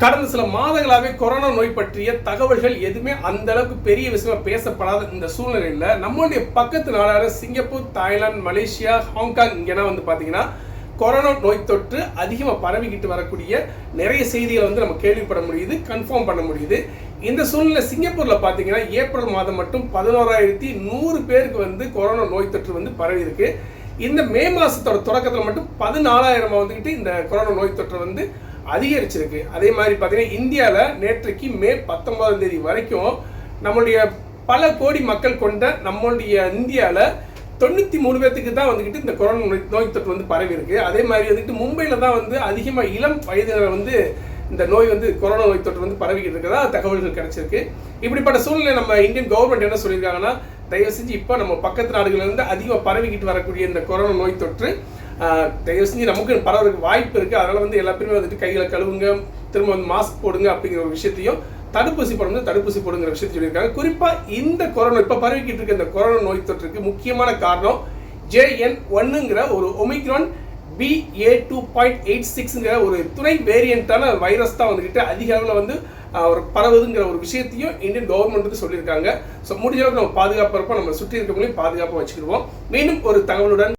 கடந்த சில மாதங்களாகவே கொரோனா நோய் பற்றிய தகவல்கள் எதுவுமே அந்த அளவுக்கு பெரிய விஷயமா பேசப்படாத இந்த சூழ்நிலையில் நம்மளுடைய பக்கத்து நாடான சிங்கப்பூர், தாய்லாந்து, மலேசியா, ஹாங்காங் இங்கெல்லாம் வந்து பார்த்தீங்கன்னா கொரோனா நோய் தொற்று அதிகமாக பரவிக்கிட்டு வரக்கூடிய நிறைய செய்திகளை வந்து நம்ம கேள்விப்பட முடியுது, கன்ஃபார்ம் பண்ண முடியுது. இந்த சூழ்நிலை சிங்கப்பூரில் பார்த்தீங்கன்னா ஏப்ரல் மாதம் மட்டும் 11,100 பேருக்கு வந்து கொரோனா நோய் தொற்று வந்து பரவி இருக்கு. இந்த மே மாதத்தோட தொடக்கத்தில் மட்டும் 14,000 வந்துக்கிட்டு இந்த கொரோனா நோய் தொற்று வந்து அதிகரிச்சிருக்கு. அதே மாதிரி பார்த்தீங்கன்னா இந்தியாவில் நேற்றைக்கு மே 19ஆம் தேதி வரைக்கும் நம்மளுடைய பல கோடி மக்கள் கொண்ட நம்மளுடைய இந்தியாவில் 93 பேர்த்துக்கு தான் வந்துக்கிட்டு இந்த கொரோனா நோய் தொற்று வந்து பரவி இருக்கு. அதே மாதிரி வந்துட்டு மும்பையில் தான் வந்து அதிகமாக இளம் வயதினர் வந்து இந்த நோய் வந்து கொரோனா நோய் தொற்று வந்து பரவிக்கிட்டு இருக்கிறதா தகவல்கள் கிடைச்சிருக்கு. இப்படிப்பட்ட சூழ்நிலை நம்ம இந்தியன் கவர்மெண்ட் என்ன சொல்லியிருக்காங்கன்னா, தயவு செஞ்சு இப்போ நம்ம பக்கத்து நாடுகளிலிருந்து அதிகமாக பரவிக்கிட்டு வரக்கூடிய இந்த கொரோனா நோய் தொற்று தயவு செஞ்சு நமக்கு பரவறதுக்கு வாய்ப்பு இருக்குது. அதனால் வந்து எல்லா பேருமே வந்துட்டு கைகளை கழுவுங்க, திரும்ப வந்து மாஸ்க் போடுங்க அப்படிங்கிற ஒரு விஷயத்தையும், தடுப்பூசி போடுங்கிற விஷயத்தை சொல்லியிருக்காங்க. குறிப்பாக இந்த கொரோனா இப்போ பரவிக்கிட்டு இருக்க இந்த கொரோனா நோய் தொற்றுக்கு முக்கியமான காரணம் JN1ங்கிற ஒரு ஒமிக்ரான் BA.2.86ங்கிற ஒரு துணை வேரியண்டான வைரஸ் தான் வந்துக்கிட்டு அதிக அளவில் வந்து ஒரு பரவுதுங்கிற ஒரு விஷயத்தையும் இந்தியன் கவர்மெண்ட் வந்து சொல்லியிருக்காங்க. ஸோ முடிஞ்ச அளவுக்கு நம்ம பாதுகாப்பாக இருப்போம், நம்ம சுற்றி இருக்கவங்களையும் பாதுகாப்பாக வச்சுக்கிடுவோம். மீண்டும் ஒரு தகவலுடன்